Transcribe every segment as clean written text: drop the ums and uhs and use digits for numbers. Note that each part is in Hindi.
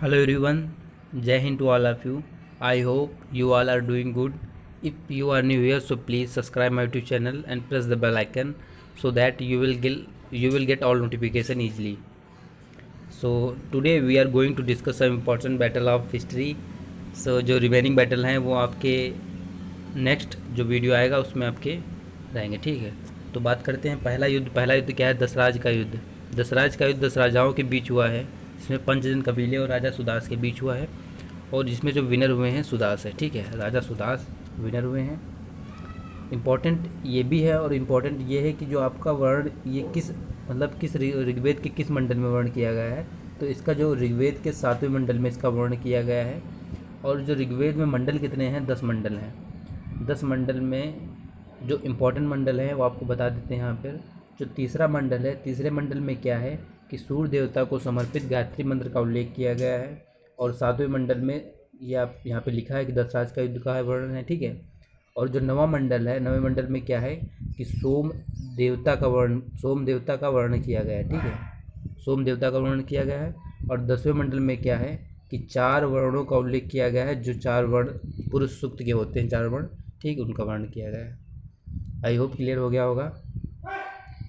Hello everyone, Jai Hind to all of you. I hope you all are doing good. If you are new here, so please subscribe my YouTube channel and press the bell icon so that you will get all notification easily. So today we are going to discuss some important battle of history. So जो रिमेनिंग बैटल हैं वो आपके नेक्स्ट जो वीडियो आएगा उसमें आपके रहेंगे, ठीक है। तो बात करते हैं पहला युद्ध क्या है? दसराज का युद्ध। दसराज का युद्ध 10 राजाओं के बीच हुआ है, जिसमें पंचजन कबीले और राजा सुदास के बीच हुआ है, और जिसमें जो विनर हुए हैं सुदास है, ठीक है। राजा सुदास विनर हुए हैं। इम्पॉर्टेंट ये भी है और इम्पॉर्टेंट ये है कि जो आपका वर्ण ये किस ऋग्वेद के किस मंडल में वर्ण किया गया है। तो इसका जो ऋग्वेद के 7वें मंडल में इसका वर्ण किया गया है। और जो ऋग्वेद में मंडल कितने हैं? 10 मंडल हैं। 10 मंडल में जो इम्पोर्टेंट मंडल है वो आपको बता देते हैं यहाँ पर। जो तीसरा मंडल है, तीसरे मंडल में क्या है कि सूर्य देवता को समर्पित गायत्री मंत्र का उल्लेख किया गया है। और 7वें मंडल में ये आप यहाँ पे लिखा है कि दसराज का युद्ध का है वर्णन है, ठीक है। और जो 9वां मंडल है, 9वें मंडल में क्या है कि सोम देवता का वर्णन किया गया है, ठीक है। सोम देवता का वर्णन किया गया है। और 10वें मंडल में क्या है कि 4 वर्णों का उल्लेख किया गया है, जो 4 वर्ण पुरुष सूक्त के होते हैं, 4 वर्ण, ठीक, उनका वर्णन किया गया है। आई होप क्लियर हो गया होगा।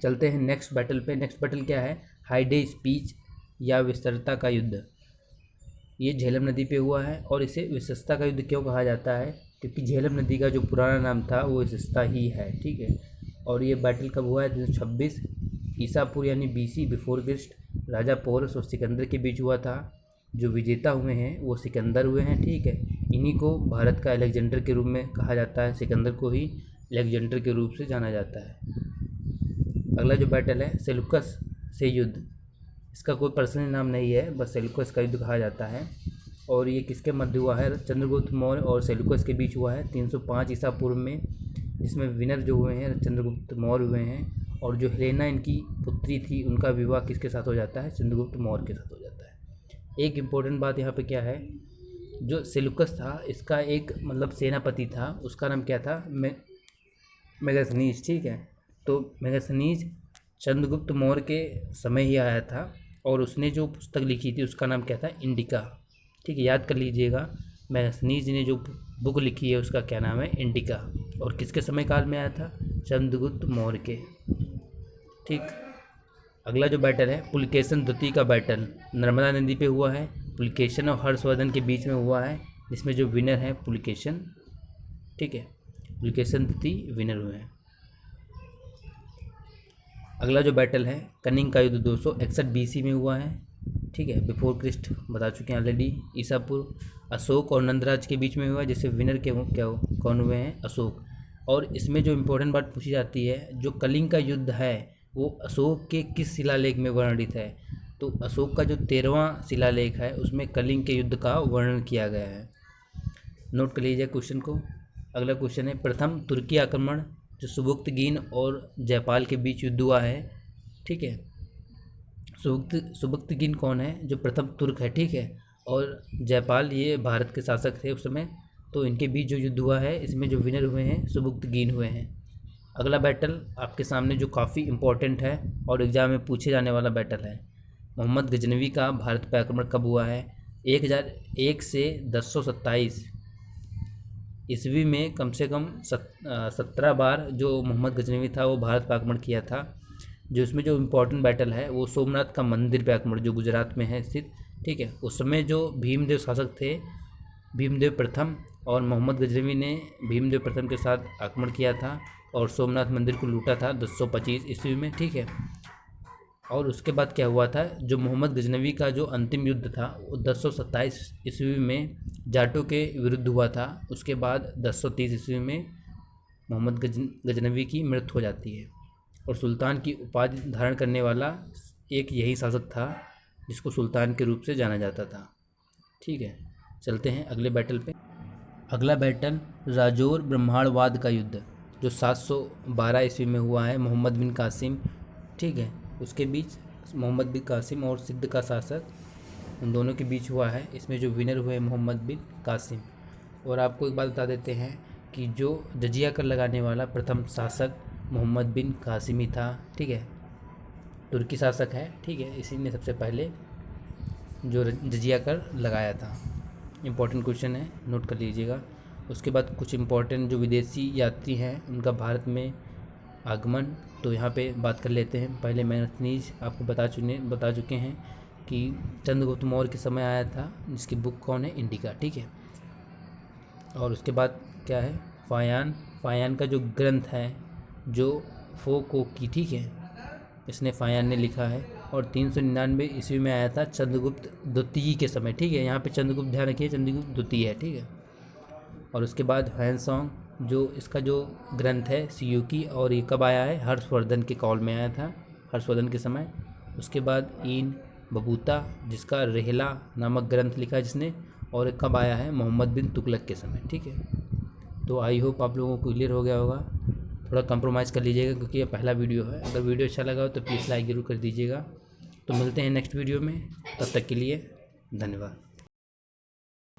चलते हैं नेक्स्ट बैटल पे। नेक्स्ट बैटल क्या है? हाइडे स्पीच या विस्तरता का युद्ध। ये झेलम नदी पे हुआ है। और इसे विशेषता का युद्ध क्यों कहा जाता है? क्योंकि झेलम नदी का जो पुराना नाम था वो विशेषता ही है, ठीक है। और ये बैटल कब हुआ है? 326 ईसापुर यानी BC बिफोर क्रिस्ट। राजा पोरस और सिकंदर के बीच हुआ था। जो विजेता हुए हैं वो सिकंदर हुए हैं, ठीक है। इन्हीं को भारत का अलेक्जेंडर के रूप में कहा जाता है। सिकंदर को ही अलेक्जेंडर के रूप से जाना जाता है। अगला जो बैटल है सेलुकस से युद्ध। इसका कोई पर्सनल नाम नहीं है, बस सेलुकस का युद्ध कहा जाता है। और ये किसके मध्य हुआ है? चंद्रगुप्त मौर्य और सेलुकस के बीच हुआ है 305 ईसा पूर्व में, जिसमें विनर जो हुए हैं चंद्रगुप्त मौर्य हुए हैं। और जो हेलेना इनकी पुत्री थी, उनका विवाह किसके साथ हो जाता है? चंद्रगुप्त मौर्य के साथ हो जाता है। एक इम्पोर्टेंट बात यहाँ पे क्या है, जो सेलुकस था इसका एक सेनापति था, उसका नाम क्या था? मेगास्थनीज, ठीक है। तो मेगास्थनीज चंद्रगुप्त मौर्य के समय ही आया था। और उसने जो पुस्तक लिखी थी उसका नाम क्या था? इंडिका, ठीक है, याद कर लीजिएगा। मेगास्थनीज ने जो बुक लिखी है उसका क्या नाम है? इंडिका। और किसके समय काल में आया था? चंद्रगुप्त मौर्य के, ठीक। अगला जो बैटल है पुलकेशन द्वितीय का बैटल नर्मदा नदी पे हुआ है। पुलकेशन और हर्षवर्धन के बीच में हुआ है, जिसमें जो विनर है पुलकेशन, ठीक है। पुलकेशन द्वितीय विनर हुए हैं। अगला जो बैटल है कनिंग का युद्ध 261 BC में हुआ है, ठीक है, बिफोर क्रिस्ट बता चुके हैं ऑलरेडी। ईसापुर अशोक और नंदराज के बीच में हुआ है, जिससे विनर कौन हुए हैं? अशोक। और इसमें जो इम्पोर्टेंट बात पूछी जाती है, जो कलिंग का युद्ध है वो अशोक के किस शिलालेख में वर्णित है? तो अशोक का जो 13वां शिलालेख है उसमें कलिंग के युद्ध का वर्णन किया गया है। नोट कर लीजिए क्वेश्चन को। अगला क्वेश्चन है प्रथम तुर्की आक्रमण, जो सुबुक्तगीन और जयपाल के बीच युद्ध हुआ है, ठीक है। सुबुक्तगीन कौन है? जो प्रथम तुर्क है, ठीक है। और जयपाल ये भारत के शासक थे उस समय। तो इनके बीच जो युद्ध हुआ है इसमें जो विनर हुए हैं सुबुक्तगीन हुए हैं। अगला बैटल आपके सामने जो काफ़ी इम्पोर्टेंट है और एग्जाम में पूछे जाने वाला बैटल है, मोहम्मद गजनवी का भारत पर आक्रमण कब हुआ है? 1001 से 1027 ईस्वी में कम से कम 17 बार जो मोहम्मद गजनवी था वो भारत पर आक्रमण किया था। जो इसमें जो इम्पोर्टेंट बैटल है वो सोमनाथ का मंदिर पे आक्रमण, जो गुजरात में है स्थित, ठीक है। उस समय जो भीमदेव शासक थे, भीमदेव प्रथम, और मोहम्मद गजनवी ने भीमदेव प्रथम के साथ आक्रमण किया था और सोमनाथ मंदिर को लूटा था 1025 ईस्वी में, ठीक है। और उसके बाद क्या हुआ था, जो मोहम्मद गजनवी का जो अंतिम युद्ध था वो 1027 ईस्वी में जाटों के विरुद्ध हुआ था। उसके बाद 1030 ईस्वी में मोहम्मद गजनवी की मृत्यु हो जाती है। और सुल्तान की उपाधि धारण करने वाला एक यही शासक था जिसको सुल्तान के रूप से जाना जाता था, ठीक है। चलते हैं अगले बैटल पे। अगला बैटल राजौर ब्रह्मांडवाद का युद्ध, जो 712 ईस्वी में हुआ है, मोहम्मद बिन कासिम, ठीक है, उसके बीच मोहम्मद बिन कासिम और सिद्ध का शासक, उन दोनों के बीच हुआ है। इसमें जो विनर हुए मोहम्मद बिन कासिम। और आपको एक बात बता देते हैं कि जो जजिया कर लगाने वाला प्रथम शासक मोहम्मद बिन कासिम ही था, ठीक है। तुर्की शासक है, ठीक है, इसी ने सबसे पहले जो जजिया कर लगाया था। इम्पोर्टेंट क्वेश्चन है, नोट कर लीजिएगा। उसके बाद कुछ इम्पोर्टेंट जो विदेशी यात्री हैं उनका भारत में आगमन, तो यहाँ पे बात कर लेते हैं। पहले मैथनीज आपको बता चुके हैं कि चंद्रगुप्त मौर्य के समय आया था, जिसकी बुक कौन है, इंडिका, ठीक है। और उसके बाद क्या है, फायान का जो ग्रंथ है, जो फोको की, ठीक है, इसने फायान ने लिखा है। और 399 ईस्वी में आया था चंद्रगुप्त द्वितीय के समय, ठीक है। यहाँ पे चंद्रगुप्त ध्यान रखिए, चंद्रगुप्त द्वितीय है, ठीक है। और उसके बाद हैंसोंग, जो इसका जो ग्रंथ है सियुकी, और ये कब आया है, हर्षवर्धन के कॉल में आया था, हर्षवर्धन के समय। उसके बाद इन बबूता, जिसका रेहला नामक ग्रंथ लिखा है जिसने, और कब आया है, मोहम्मद बिन तुगलक के समय, ठीक है। तो आई होप आप लोगों को क्लियर हो गया होगा। थोड़ा कंप्रोमाइज़ कर लीजिएगा क्योंकि ये पहला वीडियो है। अगर वीडियो अच्छा लगा हो तो प्लीज़ लाइक ज़रूर कर दीजिएगा। तो मिलते हैं नेक्स्ट वीडियो में, तब तक के लिए धन्यवाद।